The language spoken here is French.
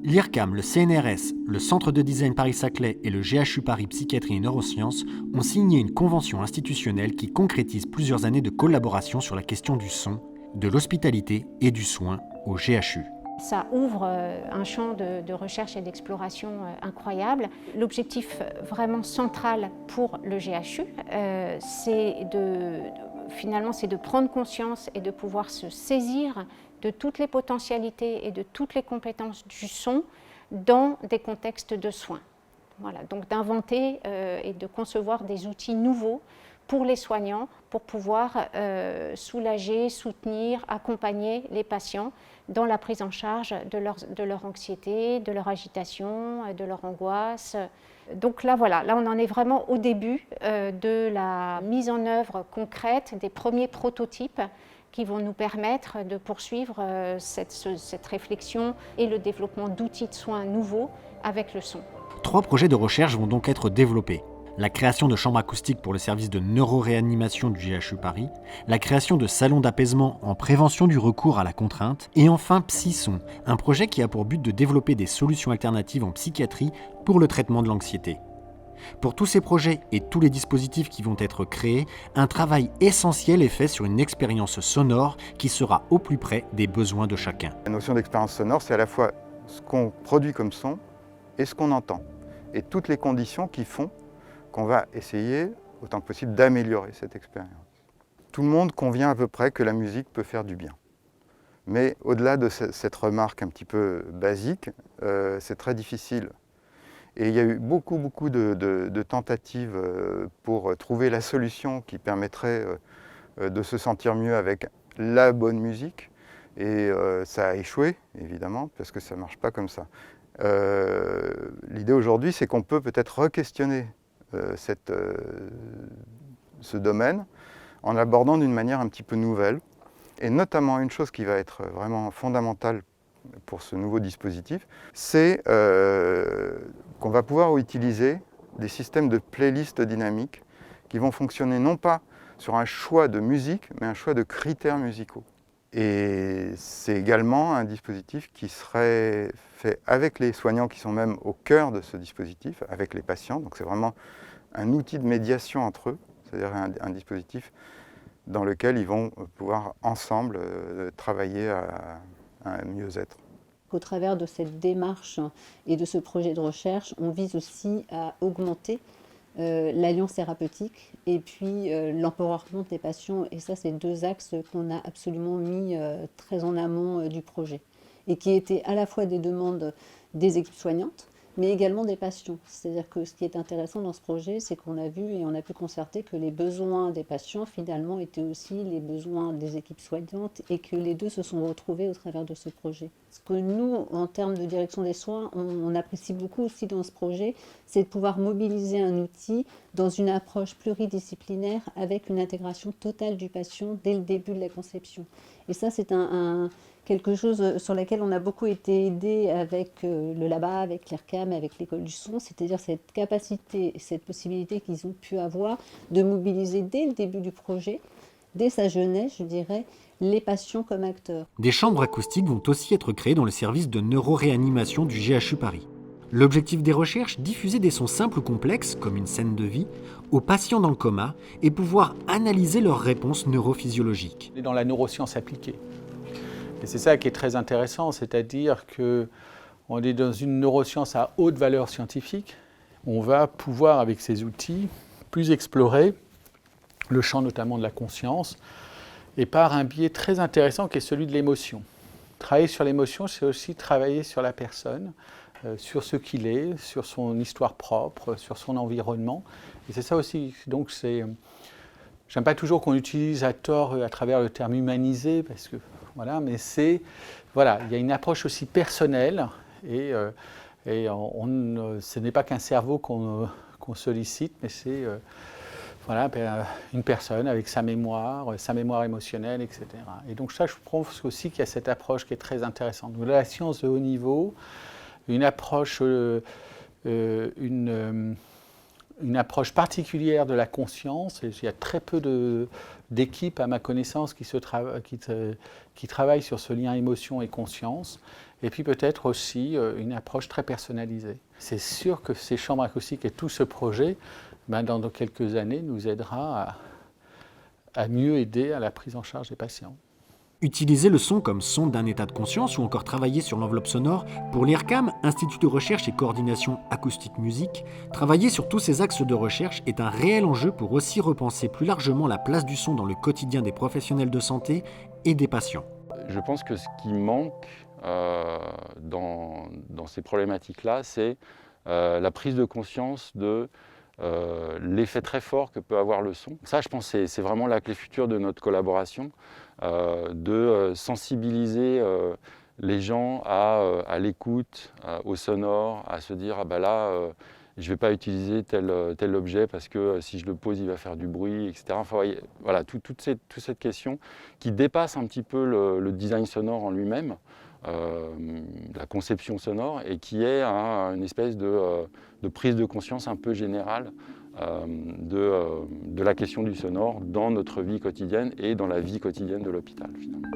L'IRCAM, le CNRS, le Centre de design Paris-Saclay et le GHU Paris Psychiatrie et Neurosciences ont signé une convention institutionnelle qui concrétise plusieurs années de collaboration sur la question du son, de l'hospitalité et du soin au GHU. Ça ouvre un champ de recherche et d'exploration incroyable. L'objectif vraiment central pour le GHU, c'est de prendre conscience et de pouvoir se saisir de toutes les potentialités et de toutes les compétences du son dans des contextes de soins. Voilà, donc d'inventer et de concevoir des outils nouveaux pour les soignants, pour pouvoir soulager, soutenir, accompagner les patients dans la prise en charge de leur anxiété, de leur agitation, de leur angoisse. Donc là, voilà, là on en est vraiment au début de la mise en œuvre concrète des premiers prototypes qui vont nous permettre de poursuivre cette réflexion et le développement d'outils de soins nouveaux avec le son. 3 projets de recherche vont donc être développés. La création de chambres acoustiques pour le service de neuroréanimation du GHU Paris, la création de salons d'apaisement en prévention du recours à la contrainte, et enfin PsySon, un projet qui a pour but de développer des solutions alternatives en psychiatrie pour le traitement de l'anxiété. Pour tous ces projets et tous les dispositifs qui vont être créés, un travail essentiel est fait sur une expérience sonore qui sera au plus près des besoins de chacun. La notion d'expérience sonore, c'est à la fois ce qu'on produit comme son et ce qu'on entend, et toutes les conditions qui font qu'on va essayer, autant que possible, d'améliorer cette expérience. Tout le monde convient à peu près que la musique peut faire du bien. Mais au-delà de cette remarque un petit peu basique, c'est très difficile. Et il y a eu beaucoup de tentatives pour trouver la solution qui permettrait de se sentir mieux avec la bonne musique. Et ça a échoué, évidemment, parce que ça ne marche pas comme ça. L'idée aujourd'hui, c'est qu'on peut peut-être re-questionner ce domaine en l'abordant d'une manière un petit peu nouvelle. Et notamment, une chose qui va être vraiment fondamentale pour ce nouveau dispositif, c'est qu'on va pouvoir utiliser des systèmes de playlists dynamiques qui vont fonctionner non pas sur un choix de musique, mais un choix de critères musicaux. Et c'est également un dispositif qui serait fait avec les soignants qui sont même au cœur de ce dispositif, avec les patients. Donc c'est vraiment un outil de médiation entre eux, c'est-à-dire un dispositif dans lequel ils vont pouvoir ensemble travailler à un mieux-être. Au travers de cette démarche et de ce projet de recherche, on vise aussi à augmenter l'alliance thérapeutique et puis l'empowerment des patients. Et ça, c'est 2 axes qu'on a absolument mis très en amont du projet et qui étaient à la fois des demandes des équipes soignantes, mais également des patients. C'est-à-dire que ce qui est intéressant dans ce projet, c'est qu'on a vu et on a pu constater que les besoins des patients, finalement, étaient aussi les besoins des équipes soignantes et que les deux se sont retrouvés au travers de ce projet. Ce que nous, en termes de direction des soins, on apprécie beaucoup aussi dans ce projet, c'est de pouvoir mobiliser un outil dans une approche pluridisciplinaire avec une intégration totale du patient dès le début de la conception. Et ça, c'est quelque chose sur laquelle on a beaucoup été aidé avec le LABA, avec l'IRCAM, avec l'école du son, c'est-à-dire cette capacité, cette possibilité qu'ils ont pu avoir de mobiliser dès le début du projet, dès sa jeunesse, je dirais, les patients comme acteurs. Des chambres acoustiques vont aussi être créées dans le service de neuroréanimation du GHU Paris. L'objectif des recherches, diffuser des sons simples ou complexes, comme une scène de vie, aux patients dans le coma et pouvoir analyser leurs réponses neurophysiologiques. Dans la neuroscience appliquée. Et c'est ça qui est très intéressant, c'est-à-dire qu'on est dans une neuroscience à haute valeur scientifique. On va pouvoir, avec ces outils, plus explorer le champ notamment de la conscience et par un biais très intéressant qui est celui de l'émotion. Travailler sur l'émotion, c'est aussi travailler sur la personne, sur ce qu'il est, sur son histoire propre, sur son environnement. Et c'est ça aussi, donc j'aime pas toujours qu'on utilise à tort à travers le terme humanisé, parce que voilà, mais il y a une approche aussi personnelle et ce n'est pas qu'un cerveau qu'on sollicite, mais c'est une personne avec sa mémoire émotionnelle, etc. Et donc ça, je pense aussi qu'il y a cette approche qui est très intéressante. Donc, la science de haut niveau, une approche, une une approche particulière de la conscience. Et il y a très peu d'équipes, à ma connaissance, qui travaillent sur ce lien émotion et conscience. Et puis peut-être aussi une approche très personnalisée. C'est sûr que ces chambres acoustiques et tout ce projet, dans quelques années, nous aidera à mieux aider à la prise en charge des patients. Utiliser le son comme sonde d'un état de conscience ou encore travailler sur l'enveloppe sonore, pour l'IRCAM, Institut de recherche et coordination acoustique-musique, travailler sur tous ces axes de recherche est un réel enjeu pour aussi repenser plus largement la place du son dans le quotidien des professionnels de santé et des patients. Je pense que ce qui manque dans ces problématiques-là, c'est la prise de conscience de l'effet très fort que peut avoir le son. Ça, je pense que c'est vraiment la clé future de notre collaboration, de sensibiliser les gens à l'écoute, au sonore, à se dire « ah ben là, je ne vais pas utiliser tel objet parce que si je le pose, il va faire du bruit, etc. » Enfin, voilà, toute cette question qui dépasse un petit peu le design sonore en lui-même, la conception sonore, et qui est une espèce de prise de conscience un peu générale de la question du sonore dans notre vie quotidienne et dans la vie quotidienne de l'hôpital, finalement.